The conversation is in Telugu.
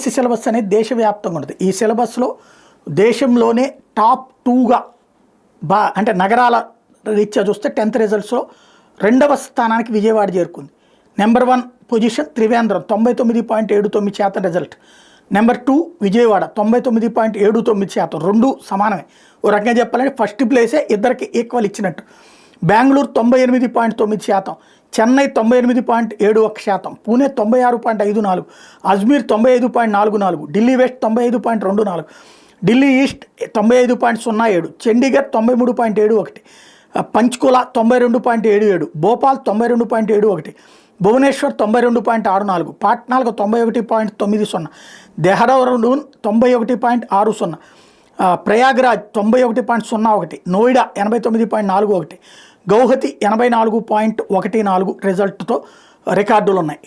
యూపీఎస్సీ సిలబస్ అనేది దేశవ్యాప్తంగా ఉంటుంది. ఈ సిలబస్లో దేశంలోనే టాప్ 2గా అంటే నగరాల రీత్యా చూస్తే 10th రిజల్ట్స్లో 2వ స్థానానికి విజయవాడ చేరుకుంది. Number 1 position Trivandrum 99.79% result. Number 2 Vijayawada 99.79%. రెండు సమానమే. ఓ రకంగా చెప్పాలంటే ఫస్ట్ ప్లేసే ఇద్దరికి ఈక్వల్ ఇచ్చినట్టు. బెంగళూరు 98.9%, చెన్నై 98.71%, పూణే 96.54%, అజ్మీర్ 95.44%, ఢిల్లీ వెస్ట్ 95.24%, ఢిల్లీ ఈస్ట్ 95.07%, చండీగఢ్ 93.71%, పంచ్కులా 92.77%, భోపాల్ 92.71%, భువనేశ్వర్ 92.64%, పాట్నాలకు 91.90%, దెహ్రాడూన్ 91.60%, ప్రయాగ్రాజ్ 91.01%, నోయిడా 89.41%, గౌహతి 84.14% రిజల్ట్తో రికార్డులు ఉన్నాయి.